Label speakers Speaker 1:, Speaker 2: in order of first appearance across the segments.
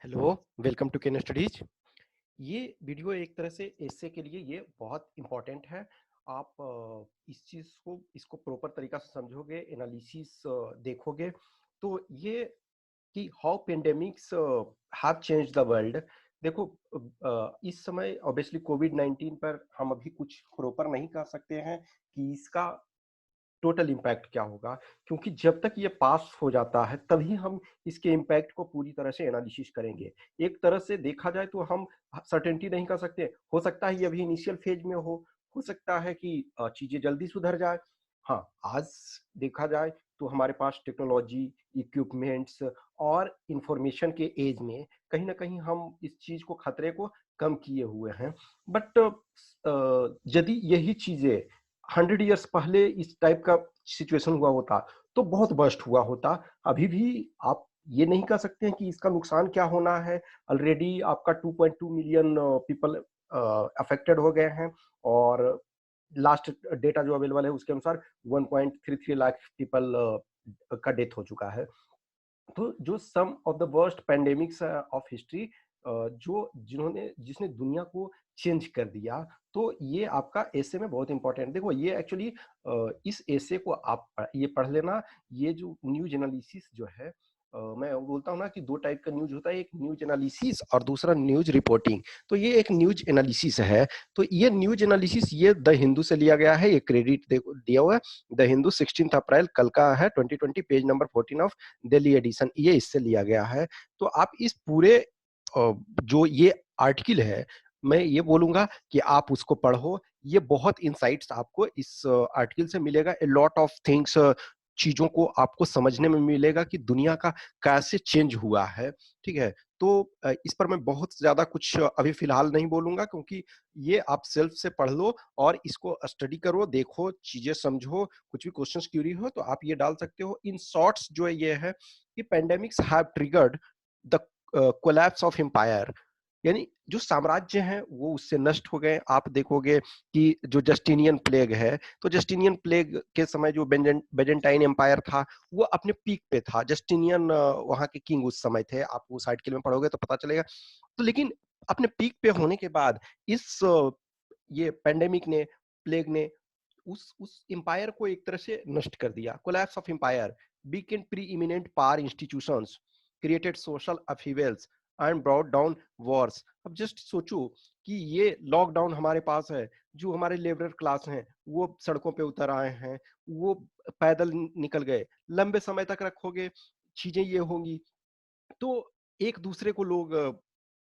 Speaker 1: Hello, welcome to Ken studies. ये video एक तरह से एस्से के लिए ये बहुत इम्पोर्टेंट है। आप इस चीज़ को इसको प्रॉपर तरीका से समझोगे, एनालिसिस देखोगे तो ये कि how pandemics have changed the world. देखो, इस समय ऑब्वियसली कोविड-19 पर हम अभी कुछ प्रॉपर नहीं कह सकते हैं कि इसका टोटल इम्पैक्ट क्या होगा, क्योंकि जब तक ये पास हो जाता है तभी हम इसके इम्पैक्ट को पूरी तरह से एनालिसिस करेंगे। एक तरह से देखा जाए तो हम सर्टेनिटी नहीं कर सकते, हो सकता है ये अभी इनिशियल फेज में हो सकता है कि चीज़ें जल्दी सुधर जाए। हाँ, आज देखा जाए तो हमारे पास टेक्नोलॉजी, इक्विपमेंट्स और इंफॉर्मेशन के एज में कहीं न कहीं हम इस चीज़ को खतरे को कम किए हुए हैं। बट यदि यही चीज़ें 100 इयर्स पहले इस टाइप का सिचुएशन हुआ होता, तो बहुत वर्स्ट हुआ होता। अभी भी आप ये नहीं कह सकते हैं कि इसका नुकसान क्या होना है। ऑलरेडी आपका 2.2 मिलियन पीपल अफेक्टेड हो गए हैं और लास्ट डेटा जो अवेलेबल है उसके अनुसार 1.33 लाख पीपल का डेथ हो चुका है। तो जो some of the worst pandemics of history, जो जिन्होंने जिसने दुनिया को चेंज कर दिया, तो ये आपका एसे में बहुत इंपॉर्टेंट। देखो, ये एक्चुअली इस एसे को आप ये पढ़ लेना। ये जो न्यूज एनालिसिस जो है, मैं बोलता हूँ ना कि दो टाइप का न्यूज होता है, एक न्यूज एनालिसिस और दूसरा न्यूज रिपोर्टिंग। तो ये एक न्यूज एनालिसिस है। तो ये न्यूज एनालिसिस ये द हिंदू से लिया गया है। ये क्रेडिट दिया हुआ है द हिंदू, 16 अप्रैल कल का है, 2020, page number 14 of Delhi edition, ये इससे लिया गया है। तो आप इस पूरे जो ये आर्टिकल है, मैं ये बोलूंगा कि आप उसको पढ़ो। ये बहुत इंसाइट्स आपको इस आर्टिकल से मिलेगा। ए लॉट ऑफ थिंग्स, चीजों को आपको समझने में मिलेगा कि दुनिया का कैसे चेंज हुआ है। ठीक है, तो इस पर मैं बहुत ज्यादा कुछ अभी फिलहाल नहीं बोलूंगा, क्योंकि ये आप सेल्फ से पढ़ लो और इसको स्टडी करो, देखो, चीजें समझो। कुछ भी क्वेश्चंस क्यूरी हो तो आप ये डाल सकते हो। इन शॉर्ट्स जो ये है कि pandemics have triggered the collapse of empire, यानी जो साम्राज्य हैं वो उससे नष्ट हो गए। आप देखोगे कि जो जस्टिनियन प्लेग है, तो जस्टिनियन प्लेग के समय जो बेजेंटाइन एम्पायर था वो अपने पीक पे था। जस्टिनियन वहां के किंग उस समय थे। आप उस आर्टिकल में पढ़ोगे तो पता चलेगा। तो लेकिन अपने पीक पे होने के बाद इस ये पेंडेमिक ने, प्लेग ने उस एम्पायर को एक तरह से नष्ट कर दिया। Collapse of empire, weakened pre-eminent power institutions, created social upheavals and brought down wars। अब जस्ट सोचो कि ये लॉकडाउन हमारे पास है, जो हमारे लेबर क्लास हैं वो सड़कों पे उतर आए हैं, वो पैदल निकल गए। लंबे समय तक रखोगे, चीजें ये होंगी तो एक दूसरे को लोग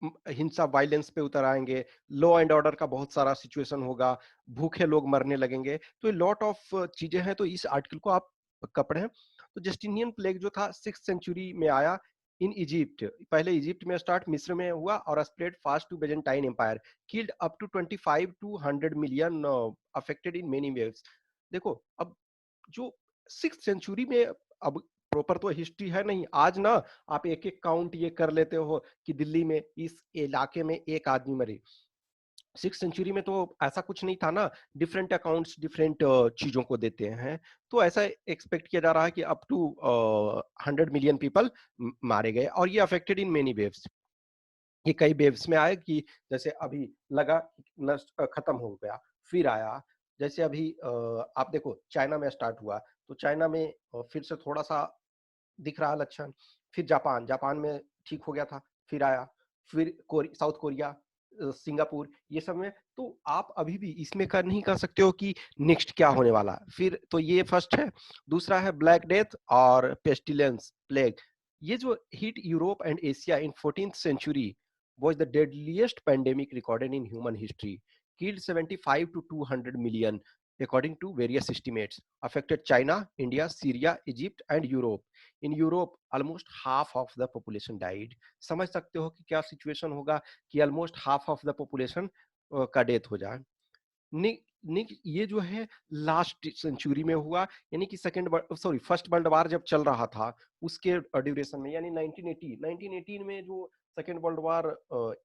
Speaker 1: हिंसा, वायलेंस पे उतर आएंगे। लॉ एंड ऑर्डर का बहुत सारा सिचुएशन होगा, भूखे लोग मरने लगेंगे। तो ये लॉट ऑफ चीजें हैं। तो इस आर्टिकल को आप पढ़ें। तो जस्टिनियन प्लेग जो था 6th सेंचुरी में आया इन इजिप्ट। पहले इजिप्ट में स्टार्ट, मिस्र में हुआ और spread fast to Byzantine empire, killed up to 25 to 100 million, affected in many waves. देखो, अब जो 6th सेंचुरी में, अब प्रॉपर तो हिस्ट्री है नहीं आज ना, आप एक एक काउंट ये कर लेते हो कि दिल्ली में इस इलाके में एक आदमी मरे। 6th सेंचुरी में तो ऐसा कुछ नहीं था ना। डिफरेंट अकाउंट्स डिफरेंट चीजों को देते हैं। तो ऐसा एक्सपेक्ट किया जा रहा है कि अप टू 100 मिलियन पीपल मारे गए और ये अफेक्टेड इन मेनी वेव्स। ये कई वेव्स में आए कि जैसे अभी लगा नष्ट, खत्म हो गया, फिर आया। जैसे अभी आप देखो चाइना में स्टार्ट हुआ, तो चाइना में फिर से थोड़ा सा दिख रहा लक्षण। फिर जापान, जापान में ठीक हो गया था, फिर आया। फिर साउथ कोरिया, सिंगापुर, ये सब में। तो आप अभी भी इसमें कर नहीं कर सकते हो कि नेक्स्ट क्या होने वाला है। फिर तो ये फर्स्ट है। दूसरा है ब्लैक डेथ और पेस्टिलेंस, प्लेग। ये जो hit Europe and Asia in 14th century was the deadliest pandemic recorded in human history, killed 75 to 200 million according to various estimates, affected China, India, Syria, Egypt and Europe. In Europe, almost half of the population died. समझ सकते हो कि क्या situation होगा कि almost half of the population का death हो जाए। नि, ये जो है लास्ट सेंचुरी में हुआ, यानी कि फर्स्ट वर्ल्ड वार जब चल रहा था उसके ड्यूरेशन में, यानी 1918 में जो सेकेंड वर्ल्ड वार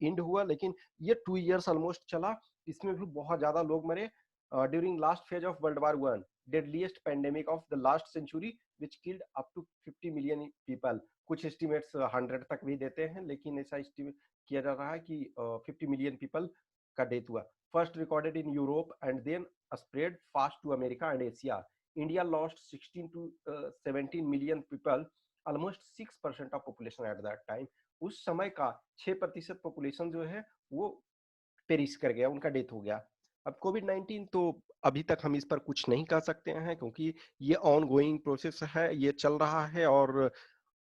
Speaker 1: एंड हुआ। लेकिन ये 2 इयर्स ऑलमोस्ट चला। इसमें भी बहुत ज्यादा लोग मरे during last phase of world war one, deadliest pandemic of the last century which killed up to 50 million people. कुछ एस्टिमेट्स 100 तक भी देते हैं, लेकिन ऐसा एस्टिमेट किया जा रहा है कि 50 मिलियन पीपल का डेथ हुआ। First recorded in Europe and then spread fast to America and Asia. India lost 16 to 17 million people, almost 6% of population at that time. उस समय का 6% पॉपुलेशन जो है वो पेरिश कर गया, उनका डेथ हो गया। अब कोविड 19 तो अभी तक हम इस पर कुछ नहीं कह सकते हैं, क्योंकि ये ऑन गोइंग प्रोसेस है, ये चल रहा है, और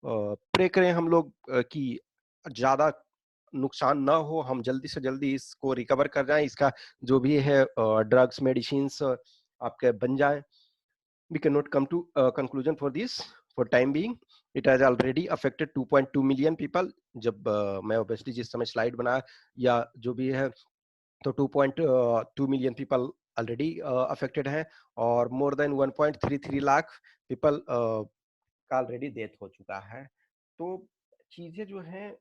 Speaker 1: प्रे करें हम लोग कि ज्यादा नुकसान ना हो, हम जल्दी से जल्दी इसको रिकवर कर जाएं, इसका जो भी है ड्रग्स मेडिसिन आपके बन जाए। We cannot come to a conclusion for this for time being. It has already affected 2.2 million people. जब मैं obviously जिस समय स्लाइड बनाया या जो भी है, तो 2.2 मिलियन पीपल ऑलरेडी अफेक्टेड हैं, और मोर देन 1.33 लाख पीपल का ऑलरेडी डेथ हो चुका है। तो चीजें जो हैं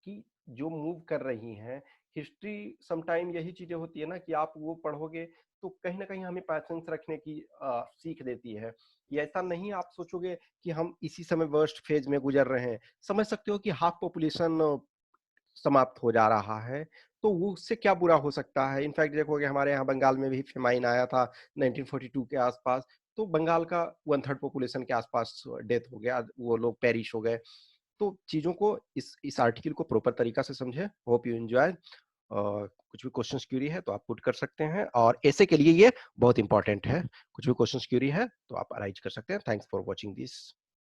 Speaker 1: कि जो मूव कर रही हैं, हिस्ट्री समटाइम यही चीजें होती है ना कि आप वो पढ़ोगे तो कहीं ना कहीं हमें पैशंस रखने की सीख देती है, कि ऐसा नहीं आप सोचोगे कि हम इसी समय वर्स्ट फेज में गुजर रहे हैं। समझ सकते हो कि हाफ पॉपुलेशन समाप्त हो जा रहा है, तो वो उससे क्या बुरा हो सकता है। इनफैक्ट देखोगे हमारे यहाँ बंगाल में भी फेमाइन आया था 1942 के आसपास, तो बंगाल का 1/3 पॉपुलेशन के आसपास डेथ हो गया, वो लोग पेरिश हो गए। तो चीजों को इस आर्टिकल को प्रॉपर तरीका से समझे। Hope you enjoy. कुछ भी क्वेश्चंस क्यूरी है तो आप पुट कर सकते हैं, और ऐसे के लिए ये बहुत इंपॉर्टेंट है। कुछ भी क्वेश्चंस क्यूरी है तो आप अराइज कर सकते हैं। Thanks for watching this.